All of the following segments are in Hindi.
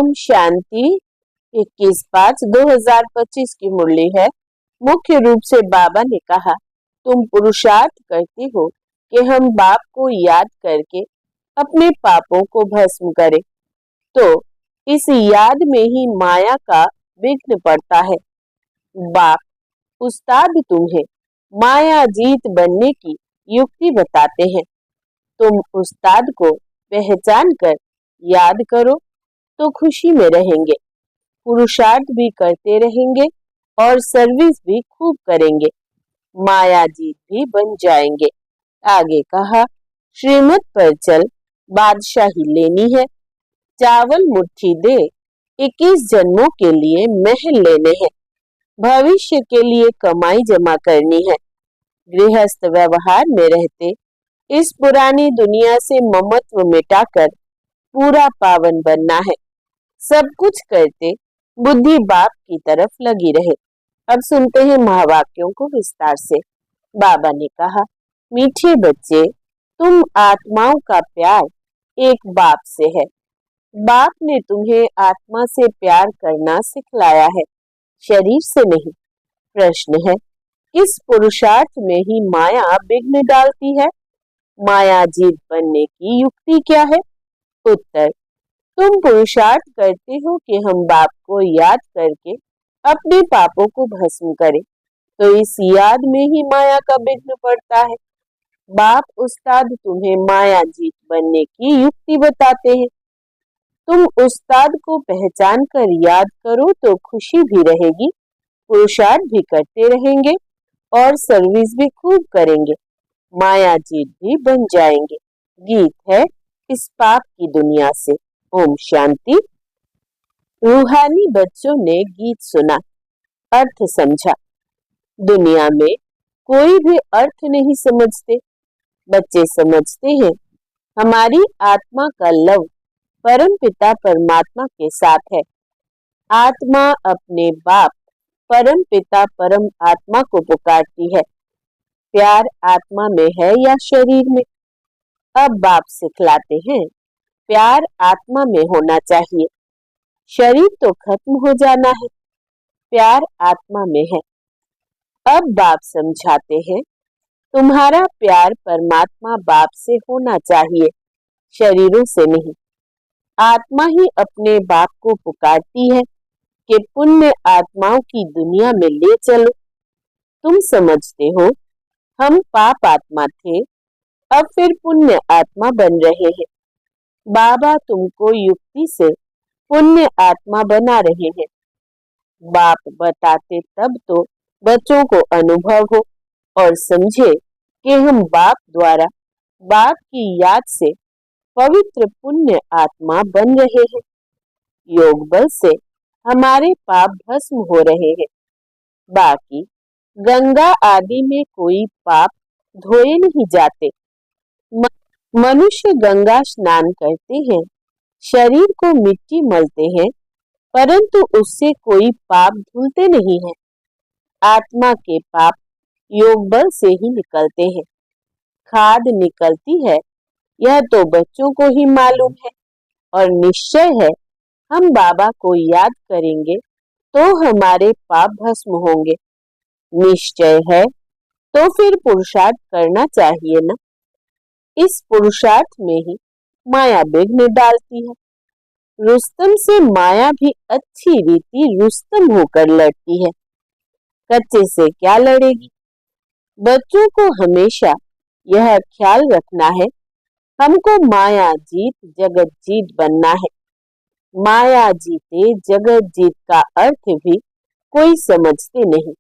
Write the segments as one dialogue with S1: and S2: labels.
S1: ओम शांति। 21/5/2025 की मुरली है। मुख्य रूप से बाबा ने कहा, तुम पुरुषार्थ करते हो कि हम बाप को याद करके अपने पापों को भस्म करें, तो इस याद में ही माया का विघ्न पड़ता है। बाप उस्ताद तुम्हें माया जीत बनने की युक्ति बताते हैं। तुम उस्ताद को पहचान कर याद करो तो खुशी में रहेंगे, पुरुषार्थ भी करते रहेंगे और सर्विस भी खूब करेंगे, माया जीत भी बन जाएंगे। आगे कहा, श्रीमत पर चल, बादशाही लेनी है, चावल मुट्ठी दे, 21 जन्मों के लिए महल लेने हैं, भविष्य के लिए कमाई जमा करनी है। गृहस्थ व्यवहार में रहते इस पुरानी दुनिया से ममत्व मिटाकर पूरा पावन बनना है। सब कुछ करते बुद्धि बाप की तरफ लगी रहे। अब सुनते हैं महावाक्यों को विस्तार से। बाबा ने कहा, मीठे बच्चे, तुम आत्माओं का प्यार एक बाप से है। बाप ने तुम्हें आत्मा से प्यार करना सिखलाया है, शरीर से नहीं। प्रश्न है, किस पुरुषार्थ में ही माया विघ्न डालती है? माया जीत बनने की युक्ति क्या है? उत्तर, तुम पुरुषार्थ करते हो कि हम बाप को याद करके अपने पापों को भस्म करें, तो इस याद में ही माया का विघ्न पड़ता है। बाप उस्ताद तुम्हें माया जीत बनने की युक्ति बताते हैं। तुम उस्ताद को पहचान कर याद करो तो खुशी भी रहेगी, पुरुषार्थ भी करते रहेंगे और सर्विस भी खूब करेंगे, माया जीत भी बन जाएंगे। गीत है इस पाप की दुनिया से। ओम शांति। रूहानी बच्चों ने गीत सुना, अर्थ समझा। दुनिया में कोई भी अर्थ नहीं समझते। बच्चे समझते हैं हमारी आत्मा का लव परम पिता परमात्मा के साथ है। आत्मा अपने बाप परम पिता परम आत्मा को पुकारती है। प्यार आत्मा में है या शरीर में? अब बाप सिखलाते हैं, प्यार आत्मा में होना चाहिए। शरीर तो खत्म हो जाना है, प्यार आत्मा में है। अब बाप समझाते हैं, तुम्हारा प्यार परमात्मा बाप से होना चाहिए, शरीरों से नहीं। आत्मा ही अपने बाप को पुकारती है कि पुण्य आत्माओं की दुनिया में ले चलो। तुम समझते हो हम पाप आत्मा थे, अब फिर पुण्य आत्मा बन रहे हैं। बाबा तुमको युक्ति से पुण्य आत्मा बना रहे हैं। बाप बताते तब तो बच्चों को अनुभव हो और समझे कि हम बाप द्वारा बाप की याद से पवित्र पुण्य आत्मा बन रहे हैं। योग बल से हमारे पाप भस्म हो रहे हैं। बाकी गंगा आदि में कोई पाप धोए नहीं जाते। मनुष्य गंगा स्नान करते हैं, शरीर को मिट्टी मलते हैं, परंतु उससे कोई पाप धुलते नहीं है। आत्मा के पाप योग बल से ही निकलते हैं। खाद निकलती है, यह तो बच्चों को ही मालूम है और निश्चय है हम बाबा को याद करेंगे तो हमारे पाप भस्म होंगे। निश्चय है तो फिर पुरुषार्थ करना चाहिए ना। इस पुरुषार्थ में ही माया विघ्न डालती है। रुस्तम से माया भी अच्छी रीति रुस्तम होकर लड़ती है, कच्चे से क्या लड़ेगी? बच्चों को हमेशा यह ख्याल रखना है, हमको माया जीत जगत जीत बनना है। माया जीते जगत जीत का अर्थ भी कोई समझते नहीं।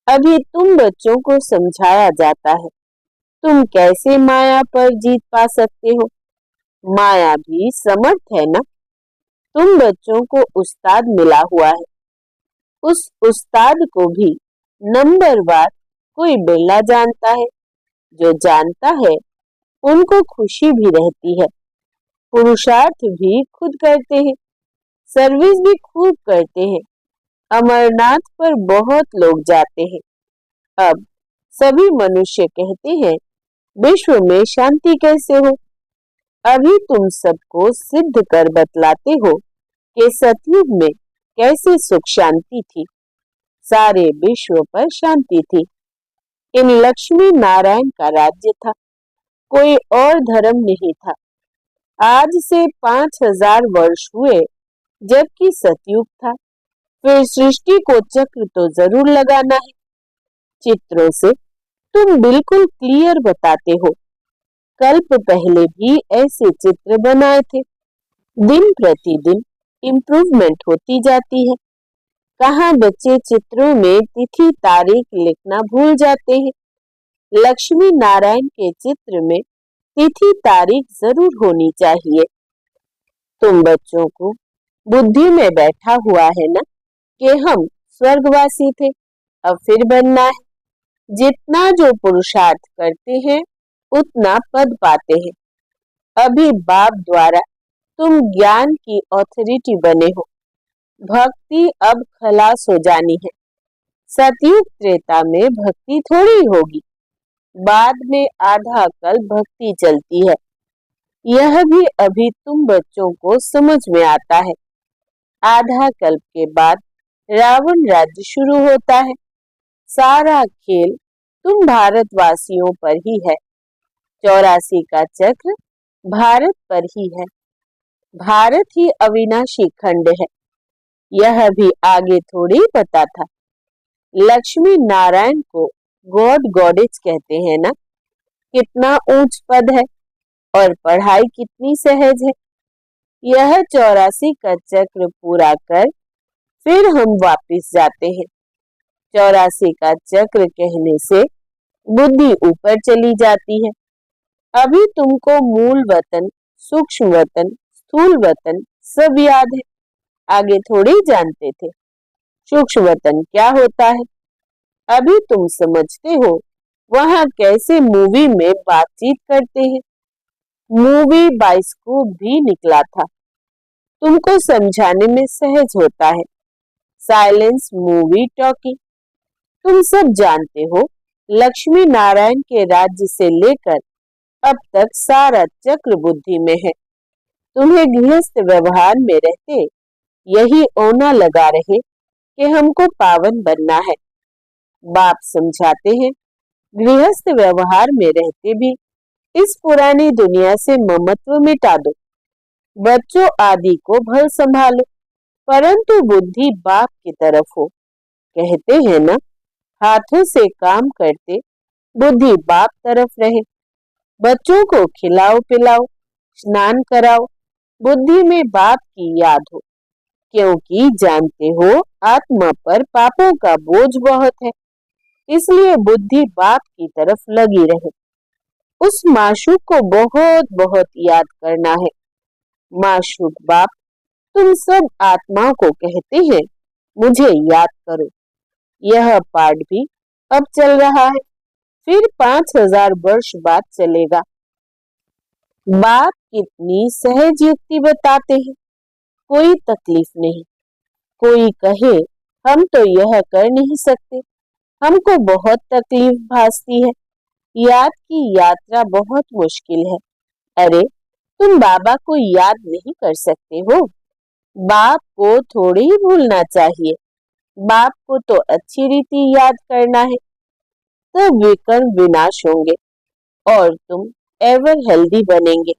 S1: अभी तुम बच्चों को समझाया जाता है, तुम कैसे माया पर जीत पा सकते हो? माया भी समर्थ है ना। तुम बच्चों को उस्ताद मिला हुआ है, उस उस्ताद को भी नंबरवार कोई बिरला जानता है। जो जानता है उनको खुशी भी रहती है, पुरुषार्थ भी खुद करते हैं, सर्विस भी खूब करते हैं। अमरनाथ पर बहुत लोग जाते हैं। अब सभी मनुष्य कहते हैं विश्व में शांति कैसे हो? अभी तुम सबको सिद्ध कर बतलाते हो कि सतयुग में कैसे सुख शांति थी, सारे विश्व पर शांति थी। इन लक्ष्मी नारायण का राज्य था, कोई और धर्म नहीं था। आज से 5000 वर्ष हुए जबकि सतयुग था। फिर सृष्टि को चक्र तो जरूर लगाना है। चित्रों से तुम बिल्कुल क्लियर बताते हो। कल्प पहले भी ऐसे चित्र बनाए थे। दिन प्रतिदिन इम्प्रूवमेंट होती जाती है। कहाँ बच्चे चित्रों में तिथि तारीख लिखना भूल जाते हैं। लक्ष्मी नारायण के चित्र में तिथि तारीख जरूर होनी चाहिए। तुम बच्चों को बुद्धि में बैठा हुआ है ना कि हम स्वर्गवासी थे, अब फिर बनना है। जितना जो पुरुषार्थ करते हैं उतना पद पाते हैं। अभी बाप द्वारा तुम ज्ञान की ऑथोरिटी बने हो। भक्ति अब खलास हो जानी है। सतयुग त्रेता में भक्ति थोड़ी होगी, बाद में आधा कल भक्ति चलती है। यह भी अभी तुम बच्चों को समझ में आता है। आधा कल्प के बाद रावण राज्य शुरू होता है। सारा खेल तुम भारतवासियों पर ही है। 84 का चक्र भारत पर ही है। भारत ही अविनाशी खंड है। यह भी आगे थोड़ी पता था। लक्ष्मी नारायण को गॉड गॉडेज कहते हैं ना। कितना ऊंच पद है और पढ़ाई कितनी सहज है। यह 84 का चक्र पूरा कर फिर हम वापिस जाते हैं। 84 का चक्र कहने से बुद्धि ऊपर चली जाती है। अभी तुमको मूल वतन, सूक्ष्म वतन, स्थूल वतन सब याद है, आगे थोड़ी जानते थे। सूक्ष्म वतन क्या होता है अभी तुम समझते हो। वहां कैसे मूवी में बातचीत करते हैं। मूवी बाइस्कोप भी निकला था, तुमको समझाने में सहज होता है। साइलेंस मूवी टॉकी तुम सब जानते हो। लक्ष्मी नारायण के राज्य से लेकर अब तक सारा चक्र बुद्धि में है। तुम्हें गृहस्थ व्यवहार में रहते यही ओना लगा रहे कि हमको पावन बनना है। बाप समझाते हैं गृहस्थ व्यवहार में रहते भी इस पुरानी दुनिया से ममत्व मिटा दो। बच्चों आदि को भल संभालो, परंतु बुद्धि बाप की तरफ हो। कहते हैं ना, हाथों से काम करते बुद्धि बाप तरफ रहे। बच्चों को खिलाओ पिलाओ, स्नान कराओ, बुद्धि में बाप की याद हो, क्योंकि जानते हो आत्मा पर पापों का बोझ बहुत है। इसलिए बुद्धि बाप की तरफ लगी रहे। उस माशूक को बहुत बहुत याद करना है। माशूक बाप तुम सब आत्माओं को कहते हैं मुझे याद करो। यह पाठ भी अब चल रहा है, फिर 5000 वर्ष बाद चलेगा। बाप कितनी सहज युक्ति बताते हैं, कोई तकलीफ नहीं। कोई कहे हम तो यह कर नहीं सकते, हमको बहुत तकलीफ भासती है, याद की यात्रा बहुत मुश्किल है। अरे तुम बाबा को याद नहीं कर सकते हो। बाप को थोड़ी ही भूलना चाहिए। बाप को तो अच्छी रीति याद करना है, तब विकर्म विनाश होंगे और तुम एवर हेल्दी बनेंगे।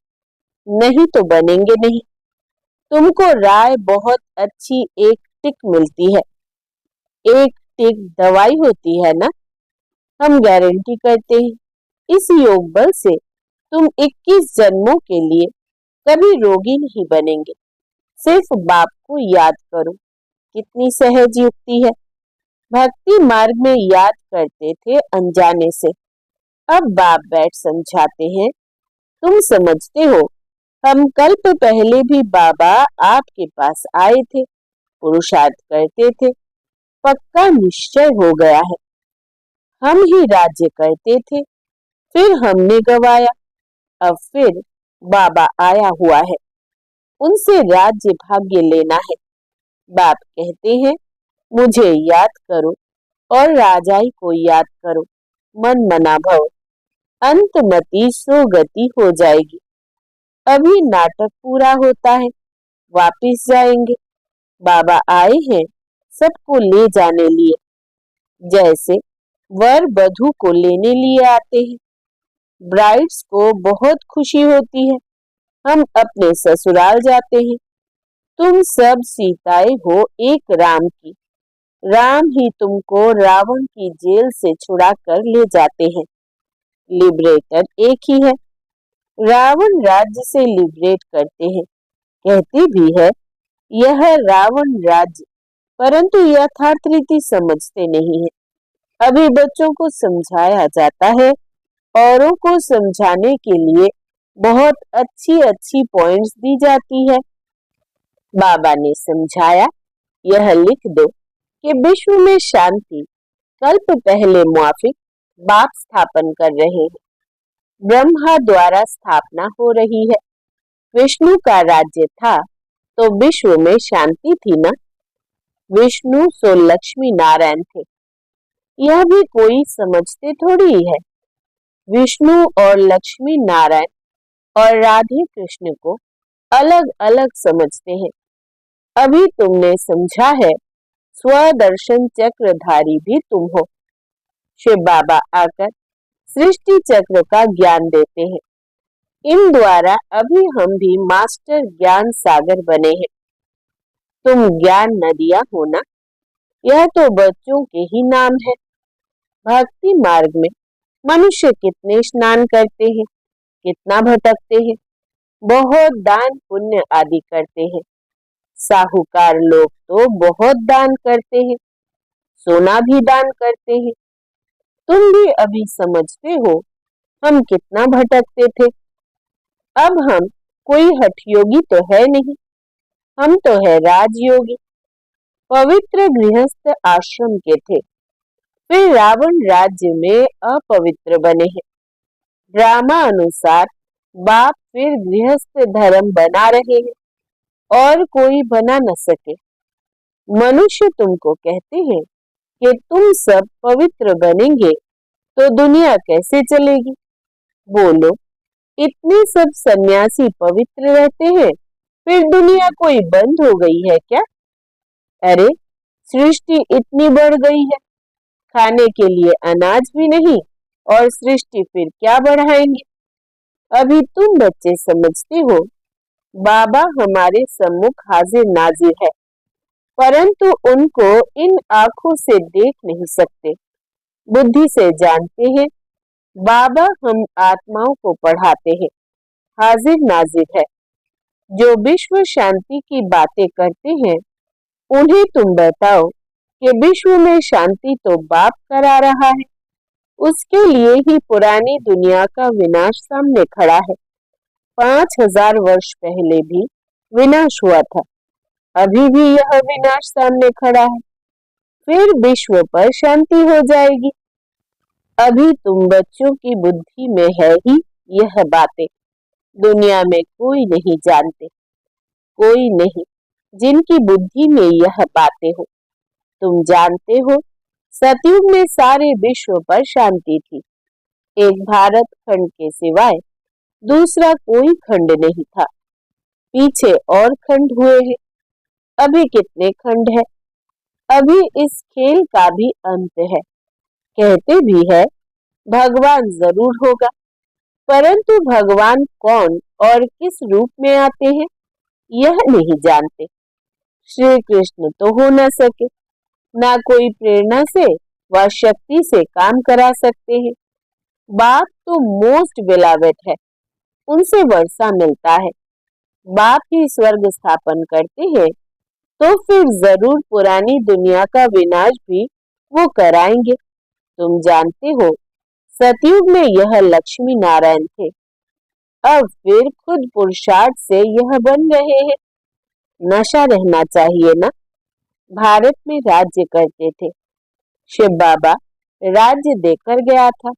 S1: नहीं तो बनेंगे नहीं। तुमको राय बहुत अच्छी एक टिक मिलती है। एक टिक दवाई होती है ना। हम गारंटी करते हैं इस योग बल से तुम 21 जन्मों के लिए कभी रोगी नहीं बनेंगे। सिर्फ बाप को याद करो। कितनी सहज युक्ति है। भक्ति मार्ग में याद करते थे अनजाने से, अब बाप बैठ समझाते हैं। तुम समझते हो हम कल्प पहले भी बाबा आपके पास आए थे, पुरुषार्थ करते थे, पक्का निश्चय हो गया है। हम ही राज्य करते थे, फिर हमने गवाया, अब फिर बाबा आया हुआ है, उनसे राज्य भाग्य लेना है। बाप कहते हैं मुझे याद करो और राजाई को याद करो। मन मना भव, अंतमति सुगति हो जाएगी। अभी नाटक पूरा होता है, वापिस जाएंगे। बाबा आए हैं सबको ले जाने लिए, जैसे वर वधू को लेने लिए आते हैं। ब्राइड्स को बहुत खुशी होती है, हम अपने ससुराल जाते हैं। तुम सब सीताएं हो एक राम की, राम ही तुमको रावण की जेल से छुड़ा कर ले जाते हैं। लिबरेटर एक ही है, रावण राज्य से लिबरेट करते हैं। कहते भी है यह रावण राज्य, परंतु यथार्थ रीति समझते नहीं है। अभी बच्चों को समझाया जाता है, औरों को समझाने के लिए बहुत अच्छी अच्छी पॉइंट्स दी जाती है। बाबा ने समझाया, यह लिख दो कि विश्व में शांति कल्प पहले मुआफिक बाप स्थापन कर रहे हैं। ब्रह्मा द्वारा स्थापना हो रही है। विष्णु का राज्य था तो विश्व में शांति थी ना। विष्णु सो लक्ष्मी नारायण थे, यह भी कोई समझते थोड़ी है। विष्णु और लक्ष्मी नारायण और राधे कृष्ण को अलग अलग समझते हैं। अभी तुमने समझा है, स्वदर्शन चक्रधारी भी तुम हो। शिव बाबा आकर सृष्टि चक्र का ज्ञान देते हैं। इन द्वारा अभी हम भी मास्टर ज्ञान सागर बने हैं। तुम ज्ञान नदियां हो ना, यह तो बच्चों के ही नाम है। भक्ति मार्ग में मनुष्य कितने स्नान करते हैं, कितना भटकते हैं, बहुत दान पुण्य आदि करते हैं। साहूकार लोग तो बहुत दान करते हैं, सोना भी दान करते हैं। तुम भी अभी समझते हो हम कितना भटकते थे। अब हम कोई हठयोगी तो है नहीं, हम तो है राजयोगी। पवित्र गृहस्थ आश्रम के थे, फिर रावण राज्य में अपवित्र बने हैं। ड्रामा अनुसार बाप फिर गृहस्थ धर्म बना रहे हैं और कोई बना न सके। मनुष्य तुमको कहते हैं कि तुम सब पवित्र बनेंगे तो दुनिया कैसे चलेगी। बोलो, इतने सब सन्यासी पवित्र रहते हैं, फिर दुनिया कोई बंद हो गई है क्या? अरे सृष्टि इतनी बढ़ गई है, खाने के लिए अनाज भी नहीं और सृष्टि फिर क्या बढ़ाएंगे। अभी तुम बच्चे समझते हो बाबा हमारे सम्मुख हाजिर नाजिर है, परंतु उनको इन आंखों से देख नहीं सकते। बुद्धि से जानते हैं बाबा हम आत्माओं को पढ़ाते हैं, हाजिर नाजिर है। जो विश्व शांति की बातें करते हैं उन्हें तुम बताओ कि विश्व में शांति तो बाप करा रहा है, उसके लिए ही पुरानी दुनिया का विनाश सामने खड़ा है। 5000 वर्ष पहले भी विनाश हुआ था, अभी भी यह विनाश सामने खड़ा है, फिर विश्व पर शांति हो जाएगी। अभी तुम बच्चों की बुद्धि में है ही यह बातें, दुनिया में कोई नहीं जानते, कोई नहीं जिनकी बुद्धि में यह बातें हो। तुम जानते हो सतयुग में सारे विश्व पर शांति थी, एक भारत खंड के सिवाय दूसरा कोई खंड नहीं था। पीछे और खंड हुए हैं, अभी कितने खंड है। अभी इस खेल का भी अंत है। कहते भी है भगवान जरूर होगा, परंतु भगवान कौन और किस रूप में आते हैं यह नहीं जानते। श्री कृष्ण तो हो न सके, ना कोई प्रेरणा से व शक्ति से काम करा सकते हैं। बाप तो मोस्ट बिलावेड है, उनसे वर्षा मिलता है। बाप ही स्वर्ग स्थापन करते हैं, तो फिर जरूर पुरानी दुनिया का विनाश भी वो कराएंगे। तुम जानते हो सतयुग में यह लक्ष्मी नारायण थे, अब फिर खुद पुरुषार्थ से यह बन रहे हैं। नशा रहना चाहिए ना। भारत में राज्य करते थे, शिव बाबा राज्य देकर गया था।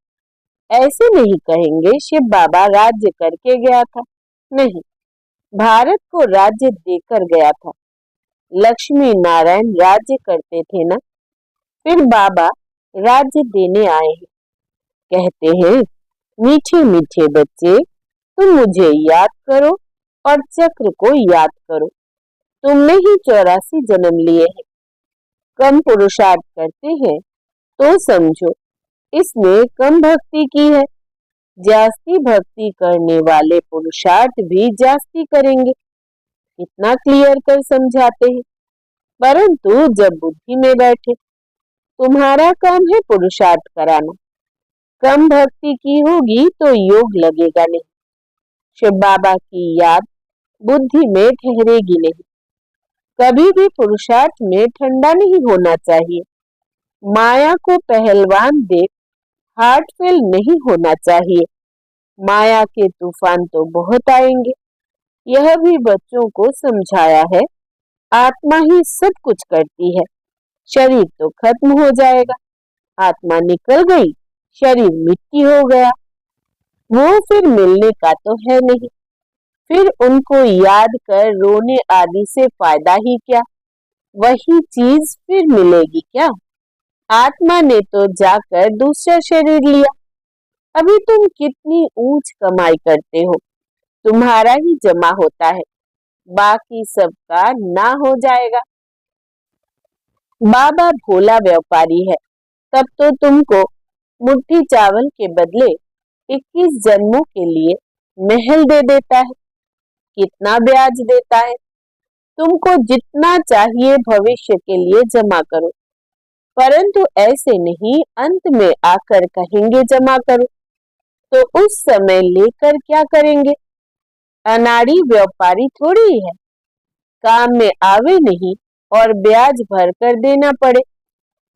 S1: ऐसे नहीं कहेंगे शिव बाबा राज्य करके गया था, नहीं, भारत को राज्य देकर गया था। लक्ष्मी नारायण राज्य करते थे ना, फिर बाबा राज्य देने आए हैं। कहते हैं मीठे मीठे बच्चे, तुम मुझे याद करो और चक्र को याद करो। तुमने ही 84 जन्म लिए हैं। कम पुरुषार्थ करते हैं तो समझो इसने कम भक्ति की है। जास्ती भक्ति करने वाले पुरुषार्थ भी जास्ती करेंगे। इतना क्लियर कर समझाते हैं। परंतु जब बुद्धि में बैठे, तुम्हारा काम है पुरुषार्थ कराना। कम भक्ति की होगी तो योग लगेगा नहीं। शिव बाबा की याद बुद्धि में ठहरेगी नहीं। कभी भी पुरुषार्थ में ठंडा नहीं होना चाहिए। माया को पहलवान देख हार्ट फेल नहीं होना चाहिए। माया के तूफान तो बहुत आएंगे। यह भी बच्चों को समझाया है। आत्मा ही सब कुछ करती है। शरीर तो खत्म हो जाएगा। आत्मा निकल गई, शरीर मिट्टी हो गया। वो फिर मिलने का तो है नहीं। फिर उनको याद कर रोने आदि से फायदा ही क्या? वही चीज फिर मिलेगी क्या? आत्मा ने तो जाकर दूसरा शरीर लिया। अभी तुम कितनी ऊंच कमाई करते हो, तुम्हारा ही जमा होता है, बाकी सबका ना हो जाएगा। बाबा भोला व्यापारी है, तब तो तुमको मुट्ठी चावल के बदले 21 जन्मों के लिए महल दे देता है। कितना ब्याज देता है? तुमको जितना चाहिए भविष्य के लिए जमा करो, परंतु ऐसे नहीं अंत में आकर कहेंगे जमा करो। तो उस समय लेकर क्या करेंगे? अनाड़ी व्यापारी थोड़ी है। काम में आवे नहीं और ब्याज भर कर देना पड़े,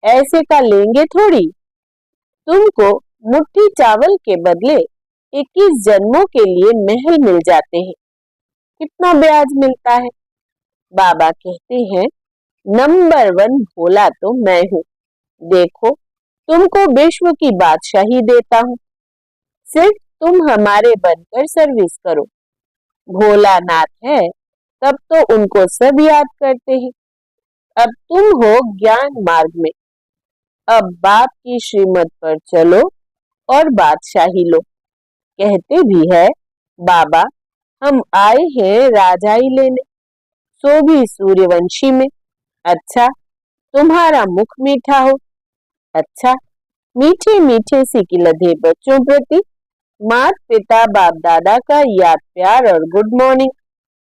S1: ऐसे का लेंगे थोड़ी। तुमको मुट्ठी चावल के बदले 21 जन्मों के लिए महल मिल जाते हैं। कितना ब्याज मिलता है? बाबा कहते हैं, नंबर 1 भोला तो मैं हूँ। देखो, तुमको विश्व की बादशाही देता हूँ। सिर्फ तुम हमारे बनकर सर्विस करो। भोलानाथ है, तब तो उनको सब याद करते हैं। अब तुम हो ज्ञान मार्ग में। अब बाप की श्रीमत पर चलो और बादशाही लो। कहते भी है, बाबा हम आए हैं राजाई लेने, सो भी सूर्यवंशी में। अच्छा, तुम्हारा मुख मीठा हो। अच्छा, मीठे मीठे सिकिलधे बच्चों प्रति मात पिता बाप दादा का याद प्यार और गुड मॉर्निंग।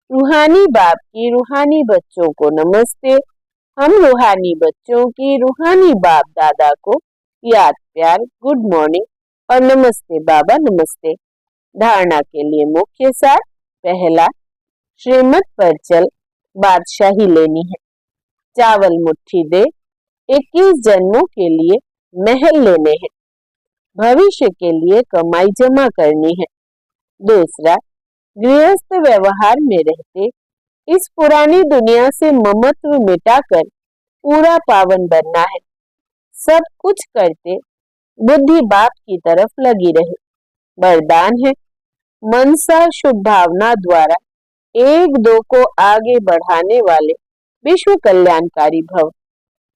S1: रूहानी बाप की रूहानी बच्चों को नमस्ते। हम रूहानी बच्चों की रूहानी बाप दादा को याद प्यार गुड मॉर्निंग और नमस्ते बाबा नमस्ते। धारणा के लिए मुख्य सार, पहला, श्रीमत पर चल, बादशाही लेनी है। चावल मुट्ठी दे, 21 जन्मों के लिए महल लेने हैं। भविष्य के लिए कमाई जमा करनी है। दूसरा, गृहस्थ व्यवहार में रहते इस पुरानी दुनिया से ममत्व मिटाकर पूरा पावन बनना है। सब कुछ करते बुद्धि बाप की तरफ लगी रहे। वरदान है, मनसा शुभ भावना द्वारा एक दो को आगे बढ़ाने वाले विश्व कल्याणकारी भव।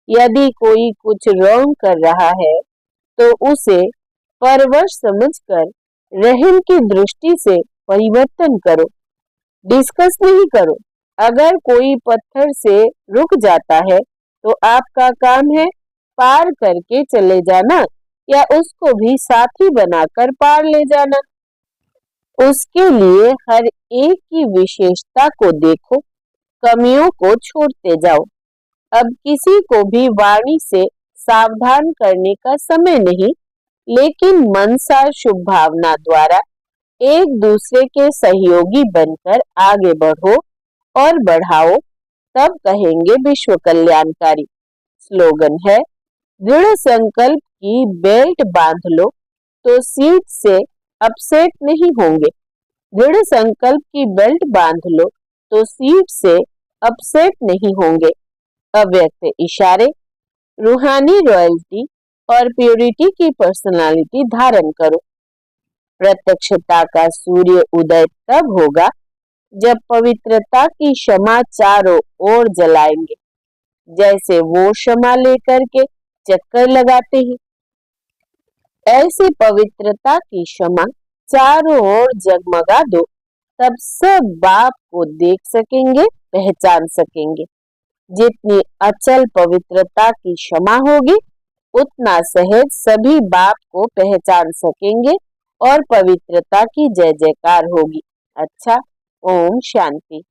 S1: यदि कोई कुछ रॉन्ग कर रहा है तो उसे परवश समझकर रहम की दृष्टि से परिवर्तन करो। डिस्कस नहीं करो। अगर कोई पत्थर से रुक जाता है तो आपका काम है पार करके चले जाना या उसको भी साथी बनाकर पार ले जाना। उसके लिए हर एक की विशेषता को देखो, कमियों को छोड़ते जाओ। अब किसी को भी वाणी से सावधान करने का समय नहीं, लेकिन मनसा शुभ भावना द्वारा एक दूसरे के सहयोगी बनकर आगे बढ़ो और बढ़ाओ, तब कहेंगे विश्व कल्याणकारी। स्लोगन है, दृढ़ संकल्प की बेल्ट बांध लो तो सीट से अपसेट नहीं होंगे। दृढ़ संकल्प की बेल्ट बांध लो तो सीट से अपसेट नहीं होंगे। अव्यक्त इशारे, रूहानी रॉयल्टी और प्योरिटी की पर्सनालिटी धारण करो। प्रत्यक्षता का सूर्य उदय तब होगा जब पवित्रता की क्षमा चारों ओर जलाएंगे, जैसे वो क्षमा लेकर के चक्कर लगाते हैं। ऐसे पवित्रता की क्षमा चारों ओर जगमगा दो, तब सब बाप को देख सकेंगे पहचान सकेंगे। जितनी अचल पवित्रता की क्षमा होगी, उतना सहज सभी बाप को पहचान सकेंगे और पवित्रता की जय जयकार होगी। अच्छा, ओम शांति।